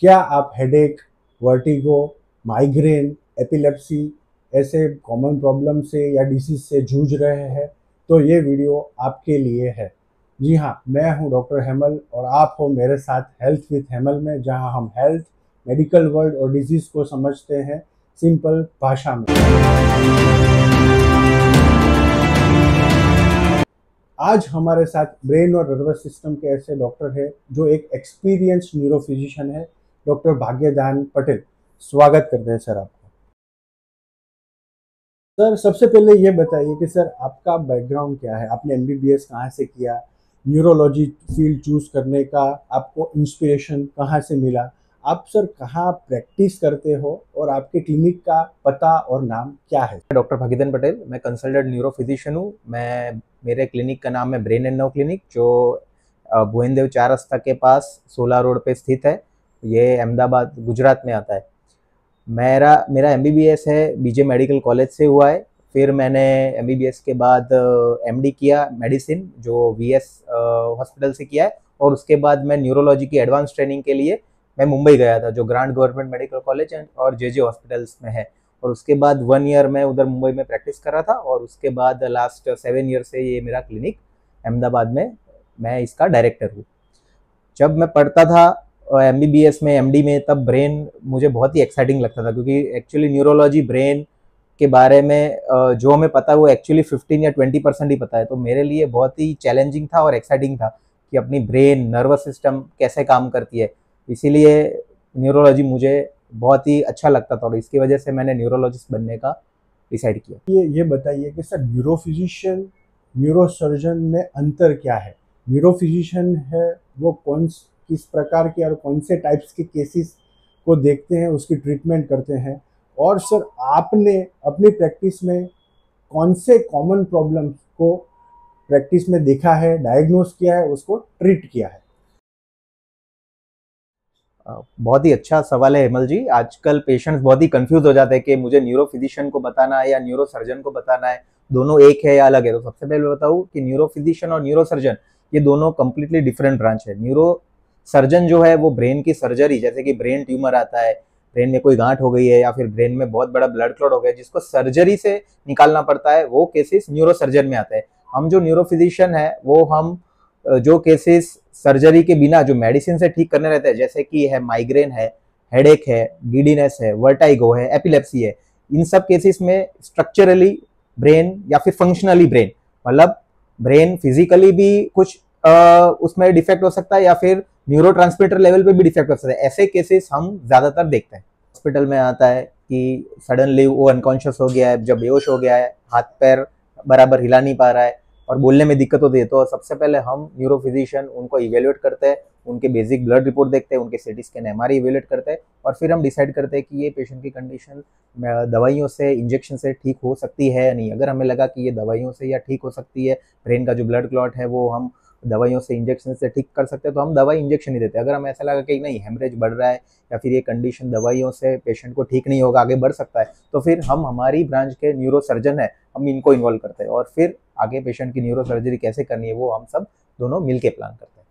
क्या आप headache, vertigo, migraine, epilepsy ऐसे कॉमन प्रॉब्लम से या डिसीज से जूझ रहे हैं? तो ये वीडियो आपके लिए है। जी हाँ, मैं हूँ डॉक्टर हेमल और आप हो मेरे साथ हेल्थ विथ हेमल में, जहाँ हम हेल्थ, मेडिकल वर्ल्ड और डिजीज को समझते हैं सिंपल भाषा में। आज हमारे साथ ब्रेन और नर्वस सिस्टम के ऐसे डॉक्टर हैं जो एक एक्सपीरियंस्ड न्यूरोफिजिशियन है, डॉक्टर भाग्यदान पटेल। स्वागत करते हैं सर आपका। सर, सबसे पहले ये बताइए कि सर आपका बैकग्राउंड क्या है? आपने एमबीबीएस कहाँ से किया? न्यूरोलॉजी फील्ड चूज करने का आपको इंस्पिरेशन कहाँ से मिला? आप सर कहाँ प्रैक्टिस करते हो और आपके क्लिनिक का पता और नाम क्या है? डॉक्टर भाग्यदान पटेल, मैं कंसल्टेंट न्यूरो फिजिशियन हूँ। मेरे क्लिनिक का नाम है ब्रेन एंड नर्व क्लिनिक, जो भुवनदेव 4 रस्ता के पास 16 रोड पे स्थित है। ये अहमदाबाद गुजरात में आता है। मेरा एमबीबीएस है बीजे मेडिकल कॉलेज से हुआ है। फिर मैंने एमबीबीएस के बाद एमडी किया मेडिसिन, जो वीएस हॉस्पिटल से किया है। और उसके बाद मैं न्यूरोलॉजी की एडवांस ट्रेनिंग के लिए मैं मुंबई गया था, जो ग्रांट गवर्नमेंट मेडिकल कॉलेज और जेजे हॉस्पिटल्स में है। और उसके बाद 1 ईयर मैं उधर मुंबई में प्रैक्टिस कर रहा था। और उसके बाद लास्ट 7 ईयर से ये मेरा क्लिनिक अहमदाबाद में, मैं इसका डायरेक्टर हूँ। जब मैं पढ़ता था एमबीबीएस में, एमडी में, तब ब्रेन मुझे बहुत ही एक्साइटिंग लगता था, क्योंकि एक्चुअली न्यूरोलॉजी ब्रेन के बारे में जो हमें पता है वो एक्चुअली 15 या 20% ही पता है। तो मेरे लिए बहुत ही चैलेंजिंग था और एक्साइटिंग था कि अपनी ब्रेन नर्वस सिस्टम कैसे काम करती है। इसीलिए न्यूरोलॉजी मुझे बहुत ही अच्छा लगता था और इसकी वजह से मैंने न्यूरोलॉजिस्ट बनने का डिसाइड किया। ये बताइए कि सर न्यूरोफिजिशियन, न्यूरोसर्जन में अंतर क्या है? न्यूरोफिजिशियन है वो किस प्रकार के और कौन से टाइप्स के केसेस को देखते हैं, उसकी ट्रीटमेंट करते हैं। और सर आपने अपनी प्रैक्टिस में कौन से कॉमन प्रॉब्लम्स को प्रैक्टिस में देखा है, डायग्नोस किया है, उसको ट्रीट किया है? बहुत ही अच्छा सवाल है हेमल जी। आजकल पेशेंट्स बहुत ही कंफ्यूज हो जाते हैं कि मुझे न्यूरो फिजिशियन को बताना है या न्यूरो सर्जन को बताना है, दोनों एक है या अलग है। तो सबसे पहले बताऊँ कि न्यूरो फिजिशियन और न्यूरो सर्जन ये दोनों कंप्लीटली डिफरेंट ब्रांच है। न्यूरो सर्जन जो है वो ब्रेन की सर्जरी, जैसे कि ब्रेन ट्यूमर आता है, ब्रेन में कोई गांठ हो गई है या फिर ब्रेन में बहुत बड़ा ब्लड क्लॉट हो गया जिसको सर्जरी से निकालना पड़ता है, वो केसेस न्यूरो सर्जन में आता है। हम जो न्यूरो फिजिशियन है वो हम जो केसेस सर्जरी के बिना जो मेडिसिन से ठीक करने रहते हैं, जैसे कि है माइग्रेन है, हेडेक है, गिडीनेस है, वर्टाइगो है, एपिलेप्सी है, इन सब केसेस में स्ट्रक्चरली ब्रेन या फिर फंक्शनली ब्रेन, मतलब ब्रेन फिजिकली भी कुछ उसमें डिफेक्ट हो सकता है या फिर न्यूरोट्रांसमीटर लेवल पे भी डिफेक्ट हो सकता है। ऐसे केसेस हम ज्यादातर देखते हैं। हॉस्पिटल में आता है कि सडनली वो अनकॉन्शियस हो गया है, जब बेहोश हो गया है, हाथ पैर बराबर हिला नहीं पा रहा है और बोलने में दिक्कत होती है, तो सबसे पहले हम न्यूरो फिजिशियन उनको इवेल्युएट करते हैं, उनके बेसिक ब्लड रिपोर्ट देखते हैं, उनके सीटी स्कैन एमआरआई इवेल्युएट करते हैं और फिर हम डिसाइड करते हैं कि ये पेशेंट की कंडीशन दवाइयों से, इंजेक्शन से ठीक हो सकती है या नहीं। अगर हमें लगा कि ये दवाइयों से या ठीक हो सकती है, ब्रेन का जो ब्लड क्लॉट है वो हम दवाइयों से, इंजेक्शन से ठीक कर सकते हैं, तो हम दवाई इंजेक्शन ही देते हैं। अगर हमें ऐसा लगा कि नहीं, हेमरेज बढ़ रहा है या फिर ये कंडीशन दवाइयों से पेशेंट को ठीक नहीं होगा, आगे बढ़ सकता है, तो फिर हम, हमारी ब्रांच के न्यूरो सर्जन है, हम इनको इन्वॉल्व करते हैं और फिर आगे पेशेंट की न्यूरो सर्जरी कैसे करनी है वो हम सब दोनों मिलके प्लान करते हैं।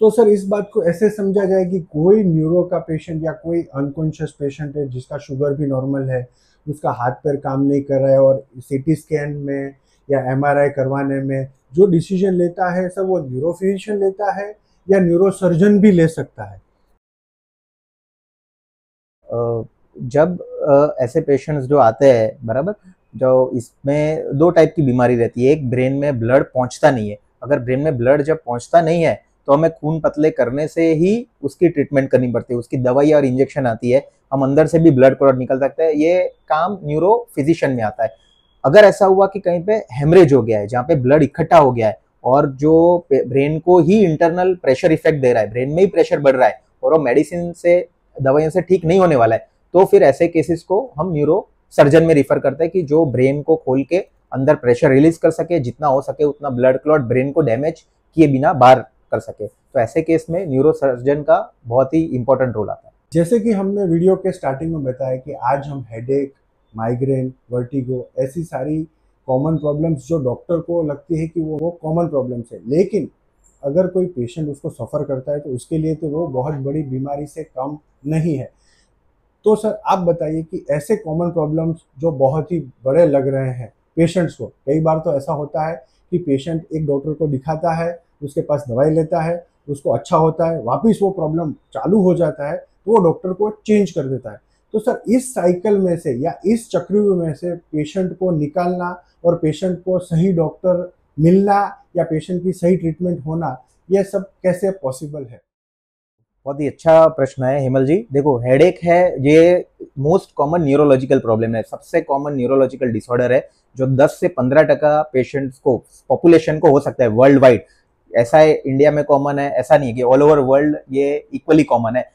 तो सर इस बात को ऐसे समझा जाए कि कोई न्यूरो का पेशेंट या कोई अनकॉन्शियस पेशेंट है जिसका शुगर भी नॉर्मल है, उसका हाथ पैर काम नहीं कर रहा है और सीटी स्कैन में या एमआरआई करवाने में जो डिसीजन लेता है सर, वो न्यूरो फिजिशियन लेता है या न्यूरो सर्जन भी ले सकता है? जब ऐसे पेशेंट्स जो आते हैं, बराबर, जो इसमें दो टाइप की बीमारी रहती है। एक, ब्रेन में ब्लड पहुंचता नहीं है। अगर ब्रेन में ब्लड जब पहुंचता नहीं है तो हमें खून पतले करने से ही उसकी ट्रीटमेंट करनी पड़ती है, उसकी दवाई और इंजेक्शन आती है, हम अंदर से भी ब्लड क्लॉट निकल सकते हैं। ये काम न्यूरो फिजिशियन में आता है। अगर ऐसा हुआ कि कहीं पे हेमरेज हो गया है, जहाँ पे ब्लड इकट्ठा हो गया है और जो ब्रेन को ही इंटरनल प्रेशर इफेक्ट दे रहा है, ब्रेन में ही प्रेशर बढ़ रहा है और वो मेडिसिन से, दवाइयों से ठीक नहीं होने वाला है, तो फिर ऐसे केसेस को हम न्यूरो सर्जन में रिफर करते हैं कि जो ब्रेन को खोल के अंदर प्रेशर रिलीज कर सके, जितना हो सके उतना ब्लड क्लॉट ब्रेन को डैमेज किए बिना बाहर कर सके। तो ऐसे केस में न्यूरो सर्जन का बहुत ही इंपॉर्टेंट रोल आता है। जैसे कि हमने वीडियो के स्टार्टिंग में बताया कि आज हम हेडेक, माइग्रेन, वर्टिगो ऐसी सारी कॉमन प्रॉब्लम्स जो डॉक्टर को लगती है कि वो कॉमन प्रॉब्लम्स है, लेकिन अगर कोई पेशेंट उसको सफ़र करता है तो उसके लिए तो वो बहुत बड़ी बीमारी से कम नहीं है। तो सर आप बताइए कि ऐसे कॉमन प्रॉब्लम्स जो बहुत ही बड़े लग रहे हैं पेशेंट्स को, कई बार तो ऐसा होता है कि पेशेंट एक डॉक्टर को दिखाता है, उसके पास दवाई लेता है, उसको अच्छा होता है, वापस वो प्रॉब्लम चालू हो जाता है, तो वो डॉक्टर को चेंज कर देता है। तो सर इस साइकिल में से या इस चक्रव्यूह में से पेशेंट को निकालना और पेशेंट को सही डॉक्टर मिलना या पेशेंट की सही ट्रीटमेंट होना, ये सब कैसे पॉसिबल है? बहुत ही अच्छा प्रश्न है हेमल जी। देखो, हेडेक है ये मोस्ट कॉमन न्यूरोलॉजिकल प्रॉब्लम है, सबसे कॉमन न्यूरोलॉजिकल डिसऑर्डर है जो 10 से 15% पेशेंट्स को, पॉपुलेशन को हो सकता है वर्ल्ड वाइड। ऐसा है इंडिया में कॉमन है, ऐसा नहीं है कि ऑल ओवर वर्ल्ड ये इक्वली कॉमन है।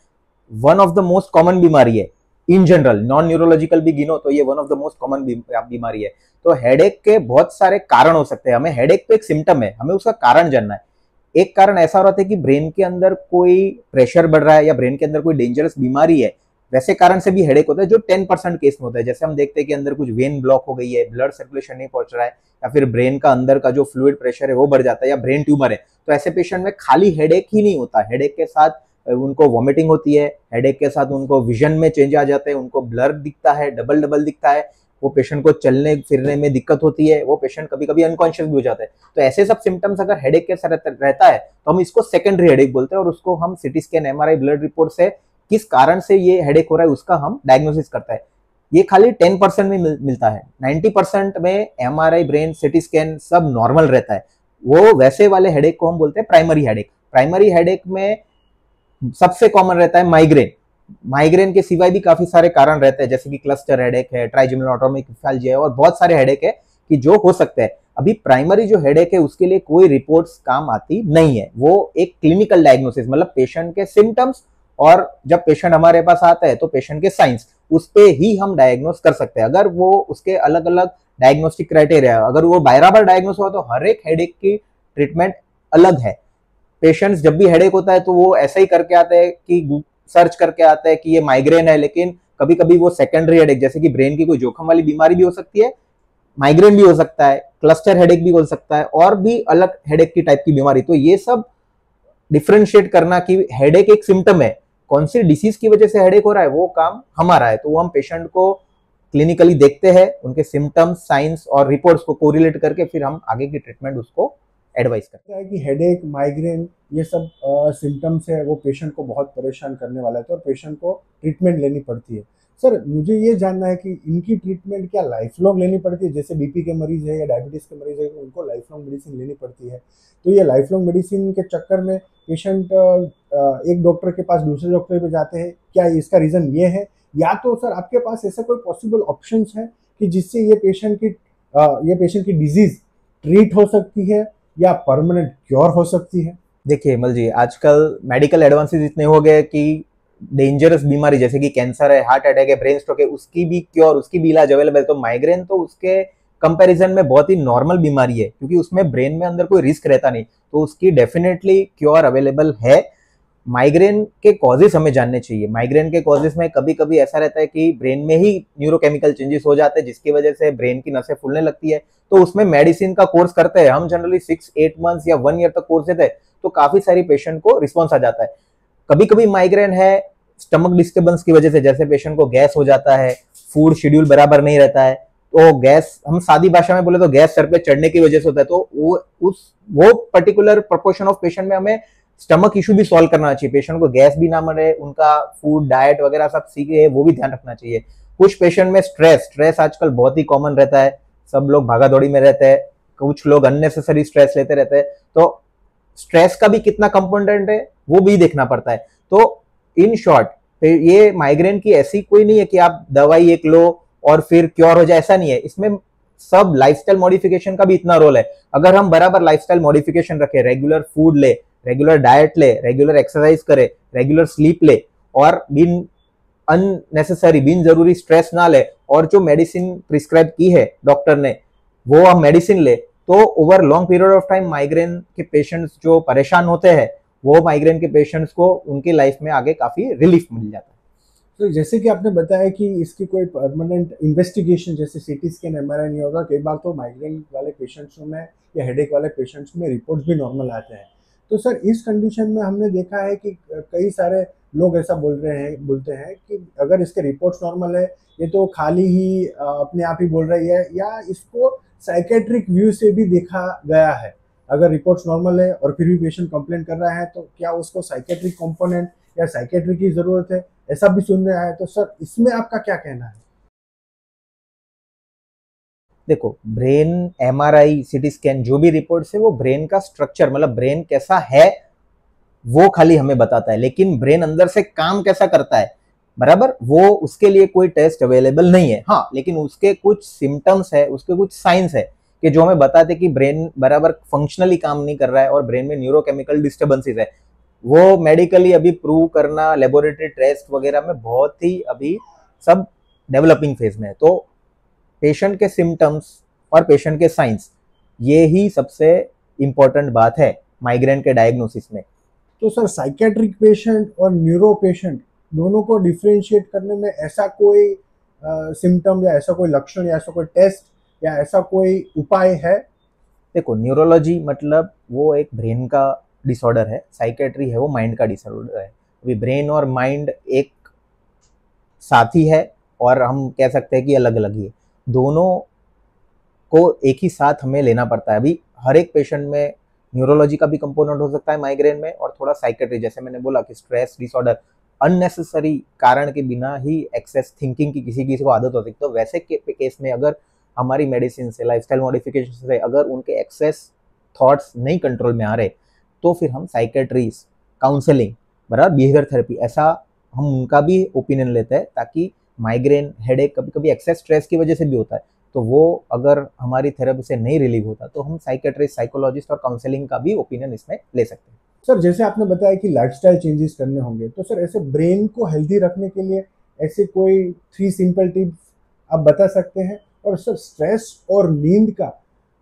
One of the most common बीमारी है इन जनरल, नॉन न्यूरोलॉजिकल भी गिनो तो ये one of the most common बीमारी है। तो हेडेक के बहुत सारे कारण हो सकते हैं। हमें हेडेक तो एक सिम्टम है, हमें उसका कारण जानना है। एक कारण ऐसा हो रहा है कि ब्रेन के अंदर कोई प्रेशर बढ़ रहा है या ब्रेन के अंदर कोई डेंजरस बीमारी है, वैसे कारण से भी हेडेक होता है जो 10% केस में होता है। जैसे हम देखते हैं कि अंदर कुछ वेन ब्लॉक हो गई है, ब्लड सर्कुलेशन नहीं पहुंच रहा है, या फिर ब्रेन का अंदर का जो फ्लूइड प्रेशर है वो बढ़ जाता है, या ब्रेन ट्यूमर है। तो ऐसे पेशेंट में खाली हेडेक ही नहीं होता, हेडेक के साथ उनको वॉमिटिंग होती है, हेडेक के साथ उनको विजन में चेंज आ जाते हैं, उनको ब्लर दिखता है, डबल डबल दिखता है, वो पेशेंट को चलने फिरने में दिक्कत होती है, वो पेशेंट कभी कभी अनकॉन्शियस भी हो जाता है। तो ऐसे सब सिम्टम्स अगर हेडेक के साथ रहता है तो हम इसको सेकेंडरी हेडेक बोलते हैं, और उसको हम CT scan, MRI, blood report से किस कारण से ये हेडेक हो रहा है उसका हम डायग्नोसिस करता है। ये खाली 10% में मिलता है, 90% में एमआरआई, ब्रेन, सीटी स्कैन सब नॉर्मल रहता है। वो वैसे वाले हेडेक को हम बोलते हैं प्राइमरी हेडेक। प्राइमरी हेडेक में सबसे कॉमन रहता है माइग्रेन। माइग्रेन के सिवाय भी काफी सारे कारण रहते हैं, जैसे कि क्लस्टर हेडेक है, ट्राइजेमिनल ऑटोनोमिक ईफेल्जिया है, और बहुत सारे हेडेक है कि जो हो सकते हैं। अभी प्राइमरी जो हेडेक है उसके लिए कोई रिपोर्ट्स काम आती नहीं है, वो एक क्लिनिकल डायग्नोसिस, मतलब पेशेंट के सिम्टम्स, और जब पेशेंट हमारे पास आता है तो पेशेंट के साइंस, उस पे ही हम डायग्नोस कर सकते हैं। अगर वो उसके अलग अलग डायग्नोस्टिक क्राइटेरिया, अगर वो बराबर डायग्नोस हुआ तो हर एक हेडेक की ट्रीटमेंट अलग है। पेशेंट्स जब भी हेडेक होता है तो वो ऐसा ही करके आते हैं कि सर्च करके आते हैं कि ये माइग्रेन है, लेकिन कभी कभी वो सेकेंडरी हेडेक, जैसे कि ब्रेन की कोई जोखिम वाली बीमारी भी हो सकती है, माइग्रेन भी हो सकता है, क्लस्टर हेडेक भी हो सकता है, और भी अलग हेडेक की टाइप की बीमारी। तो ये सब डिफ्रेंशिएट करना कि हेडेक एक सिम्टम है, कौन सी डिसीज की वजह से हेडेक हो रहा है, वो काम हमारा है। तो वो हम पेशेंट को क्लिनिकली देखते हैं, उनके सिम्टम्स, साइंस और रिपोर्ट्स को कोरिलेट करके फिर हम आगे की ट्रीटमेंट उसको एडवाइस करते है कि हेडेक, माइग्रेन, ये सब सिम्टम्स है वो पेशेंट को बहुत परेशान करने वाला है, तो पेशेंट को ट्रीटमेंट लेनी पड़ती है। सर मुझे ये जानना है कि इनकी ट्रीटमेंट क्या लाइफ लॉन्ग लेनी पड़ती है? जैसे बीपी के मरीज है या डायबिटीज़ के मरीज है, उनको लाइफ लॉन्ग मेडिसिन लेनी पड़ती है। तो ये लाइफ लॉन्ग मेडिसिन के चक्कर में पेशेंट एक डॉक्टर के पास दूसरे डॉक्टर पे जाते हैं, क्या इसका रीज़न ये है? या तो सर आपके पास ऐसा कोई पॉसिबल ऑप्शंस है कि जिससे ये पेशेंट की डिजीज़ ट्रीट हो सकती है या परमानेंट क्योर हो सकती है? देखिए हेमल जी, आजकल मेडिकल एडवांसेस इतने हो गए कि डेंजरस बीमारी जैसे कि कैंसर है, हार्ट अटैक है, ब्रेन स्ट्रोक है, उसकी भी क्योर, उसकी भी इलाज अवेलेबल है। तो माइग्रेन तो उसके कंपैरिजन में बहुत ही नॉर्मल बीमारी है, क्योंकि उसमें ब्रेन में अंदर कोई रिस्क रहता नहीं, तो उसकी डेफिनेटली क्योर अवेलेबल है। माइग्रेन के कॉजेस हमें जानने चाहिए। माइग्रेन के कॉजेस में कभी कभी ऐसा रहता है कि ब्रेन में ही न्यूरोकेमिकल चेंजेस हो जाते हैं, जिसकी वजह से ब्रेन की नसें फूलने लगती है। तो उसमें मेडिसिन का कोर्स करते हैं हम, जनरली 6-8 मंथ्स या 1 ईयर तक कोर्स देते हैं, तो काफी सारी पेशेंट को रिस्पॉन्स आ जाता है। कभी कभी माइग्रेन है स्टमक डिस्टर्बेंस की वजह से, जैसे पेशेंट को गैस हो जाता है, फूड शेड्यूल बराबर नहीं रहता है, तो गैस, हम सादी भाषा में बोले तो गैस सर पे चढ़ने की वजह से होता है। तो वो पर्टिकुलर प्रोपोर्शन ऑफ पेशेंट में हमें स्टमक इशू भी सॉल्व करना चाहिए, पेशेंट को गैस भी ना मरे, उनका फूड डाइट वगैरह सब सीखे, वो भी ध्यान रखना चाहिए। कुछ पेशेंट में स्ट्रेस आजकल बहुत ही कॉमन रहता है, सब लोग भागा दौड़ी में रहते हैं, कुछ लोग अननेसेसरी स्ट्रेस लेते रहते हैं, तो स्ट्रेस का भी कितना कंपोनेंट है वो भी देखना पड़ता है। तो इन शॉर्ट ये माइग्रेन की ऐसी कोई नहीं है कि आप दवाई एक लो और फिर क्योर हो जाए, ऐसा नहीं है। इसमें सब लाइफस्टाइल मॉडिफिकेशन का भी इतना रोल है। अगर हम बराबर लाइफस्टाइल मॉडिफिकेशन रखें, रेगुलर फूड ले, रेगुलर डाइट ले, रेगुलर एक्सरसाइज करे, रेगुलर स्लीप ले, और बिन अननेसेसरी, बिन जरूरी स्ट्रेस ना ले, और जो मेडिसिन प्रिस्क्राइब की है डॉक्टर ने वो हम मेडिसिन ले, तो over long period of time migraine के पेशेंट्स जो परेशान होते हैं, वो माइग्रेन के पेशेंट्स को उनकी लाइफ में आगे काफी रिलीफ मिल जाता है। तो जैसे कि आपने बताया कि इसकी कोई परमानेंट इन्वेस्टिगेशन जैसे सीटी स्कैन, एमआरआई नहीं होगा, कई बार तो माइग्रेन वाले पेशेंट्स में या हेडेक वाले पेशेंट्स में रिपोर्ट्स भी नॉर्मल आते हैं। तो सर इस कंडीशन में हमने देखा है कि कई सारे लोग ऐसा बोलते हैं कि अगर इसके रिपोर्ट्स नॉर्मल है, ये तो खाली ही अपने आप ही बोल रही है, या इसको साइकेट्रिक व्यू से भी देखा गया है। अगर रिपोर्ट्स नॉर्मल है और फिर भी पेशेंट कंप्लेन कर रहा है, तो क्या उसको साइकेट्रिक कंपोनेंट या साइकेट्रिक की जरूरत है, ऐसा भी सुन रहा है। तो सर इसमें आपका क्या कहना है? देखो, ब्रेन एमआरआई, सीटी स्कैन, जो भी रिपोर्ट्स है वो ब्रेन का स्ट्रक्चर, मतलब ब्रेन कैसा है वो खाली हमें बताता है, लेकिन ब्रेन अंदर से काम कैसा करता है, बराबर, वो उसके लिए कोई टेस्ट अवेलेबल नहीं है। हाँ, लेकिन उसके कुछ सिम्टम्स है, उसके कुछ साइंस है कि जो हमें बताते हैं कि ब्रेन बराबर फंक्शनली काम नहीं कर रहा है और ब्रेन में न्यूरोकेमिकल डिस्टर्बेंसेस है। वो मेडिकली अभी प्रूव करना लेबोरेटरी टेस्ट वगैरह में बहुत ही अभी सब डेवलपिंग फेज में है। तो पेशेंट के सिम्टम्स और पेशेंट के साइंस, ये ही सबसे इंपॉर्टेंट बात है माइग्रेन के डायग्नोसिस में। तो सर साइकेट्रिक पेशेंट और न्यूरो पेशेंट दोनों को डिफ्रेंशिएट करने में ऐसा कोई सिम्टम या ऐसा कोई लक्षण या ऐसा कोई टेस्ट या ऐसा कोई उपाय है? देखो, न्यूरोलॉजी मतलब वो एक ब्रेन का डिसऑर्डर है, साइकेट्री है वो माइंड का डिसऑर्डर है। अभी ब्रेन और माइंड एक साथी है और हम कह सकते हैं कि अलग अलग ही है। दोनों को एक ही साथ हमें लेना पड़ता है। अभी हर एक पेशेंट में न्यूरोलॉजी का भी कंपोनेंट हो सकता है माइग्रेन में, और थोड़ा साइकेट्री, जैसे मैंने बोला कि स्ट्रेस डिसऑर्डर, अननेसेसरी कारण के बिना ही एक्सेस थिंकिंग की किसी किसी को आदत होती है। तो वैसे केस में अगर हमारी मेडिसिन से, लाइफस्टाइल मॉडिफिकेशन से अगर उनके एक्सेस थॉट्स नहीं कंट्रोल में आ रहे, तो फिर हम साइकेट्रीज, काउंसलिंग, बराबर, बिहेवियर थेरेपी, ऐसा हम उनका भी ओपिनियन लेते हैं, ताकि माइग्रेन, हेडेक कभी कभी एक्सेस स्ट्रेस की वजह से भी होता है, तो वो अगर हमारी थेरेपी से नहीं रिलीव होता तो हम साइकेट्रिस्ट, साइकोलॉजिस्ट और काउंसलिंग का भी ओपिनियन इसमें ले सकते हैं। सर जैसे आपने बताया कि लाइफस्टाइल चेंजेस करने होंगे, तो सर ऐसे ब्रेन को हेल्दी रखने के लिए ऐसे कोई 3 सिंपल टिप्स आप बता सकते हैं? और सर स्ट्रेस और नींद का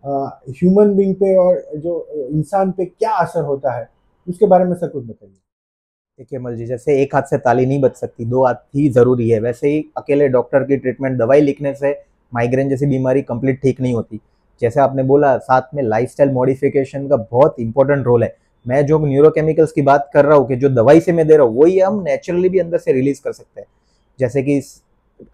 ह्यूमन बीइंग पे और जो इंसान पे क्या असर होता है, उसके बारे में सर कुछ बताइए। देखिए अमल जी, जैसे एक हाथ से ताली नहीं बज सकती, दो हाथ ही जरूरी है, वैसे ही अकेले डॉक्टर की ट्रीटमेंट, दवाई लिखने से माइग्रेन जैसी बीमारी कंप्लीट ठीक नहीं होती। जैसे आपने बोला, साथ में लाइफस्टाइल मॉडिफिकेशन का बहुत इंपॉर्टेंट रोल है। मैं जो न्यूरोकेमिकल्स की बात कर रहा हूँ कि जो दवाई से मैं दे रहा हूँ, वही हम नेचुरली भी अंदर से रिलीज कर सकते हैं। जैसे कि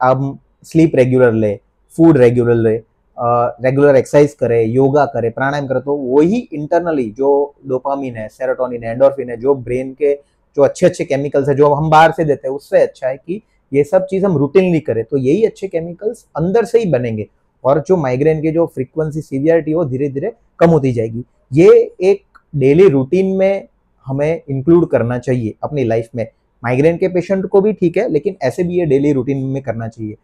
आप स्लीप रेगुलर ले, फूड रेगुलर ले, रेगुलर एक्सरसाइज करे, योगा करे, प्राणायाम करे, तो वही इंटरनली जो डोपामिन है, सेरोटोनिन है, एंडोर्फिन है, जो ब्रेन के जो अच्छे अच्छे केमिकल्स है जो हम बाहर से देते हैं, उससे अच्छा है कि ये सब चीज हम रूटीनली करें, तो यही अच्छे केमिकल्स अंदर से ही बनेंगे और जो माइग्रेन की जो फ्रीक्वेंसी, सीवियरिटी, वो धीरे धीरे कम होती जाएगी। ये एक डेली रूटीन में हमें इंक्लूड करना चाहिए अपनी लाइफ में। माइग्रेन के पेशेंट को भी ठीक है, लेकिन ऐसे भी ये डेली रूटीन में करना चाहिए।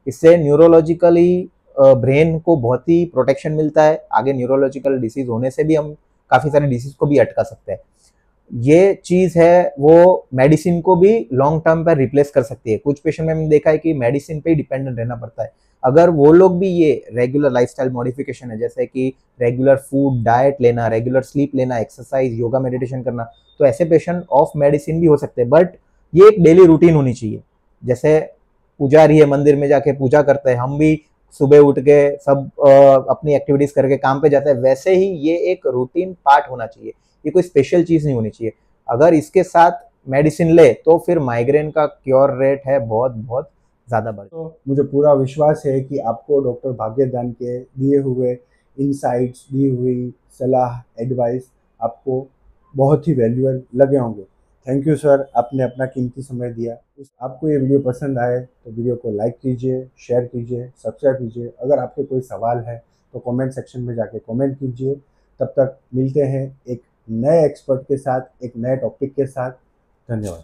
इससे न्यूरोलॉजिकली ब्रेन को बहुत ही प्रोटेक्शन मिलता है। आगे न्यूरोलॉजिकल डिसीज होने से भी हम काफी सारे डिसीज को भी अटका सकते हैं। ये चीज है वो मेडिसिन को भी लॉन्ग टर्म पर रिप्लेस कर सकती है। कुछ पेशेंट में हमने देखा है कि मेडिसिन पे ही डिपेंडेंट रहना पड़ता है। अगर वो लोग भी ये रेगुलर लाइफस्टाइल मॉडिफिकेशन है, जैसे कि रेगुलर फूड डाइट लेना, रेगुलर स्लीप लेना, एक्सरसाइज, योगा, मेडिटेशन करना, तो ऐसे पेशेंट ऑफ मेडिसिन भी हो सकते हैं। बट ये एक डेली रूटीन होनी चाहिए। जैसे पुजारी है, मंदिर में जाके पूजा करते हैं, हम भी सुबह उठ के सब अपनी एक्टिविटीज करके काम पे जाते हैं, वैसे ही ये एक रूटीन पार्ट होना चाहिए। ये कोई स्पेशल चीज नहीं होनी चाहिए। अगर इसके साथ मेडिसिन ले तो फिर माइग्रेन का क्योर रेट है बहुत बहुत ज़्यादा बढ़। तो मुझे पूरा विश्वास है कि आपको डॉक्टर भाग्यदान के दिए हुए इनसाइट्स, दी हुई सलाह, एडवाइस आपको बहुत ही वैल्यूएबल लगे होंगे। थैंक यू सर, आपने अपना कीमती समय दिया। आपको ये वीडियो पसंद आए तो वीडियो को लाइक कीजिए, शेयर कीजिए, सब्सक्राइब कीजिए। अगर आपके कोई सवाल है तो कमेंट सेक्शन में जाके कमेंट कीजिए। तब तक मिलते हैं एक नए एक्सपर्ट के साथ, एक नए टॉपिक के साथ। धन्यवाद।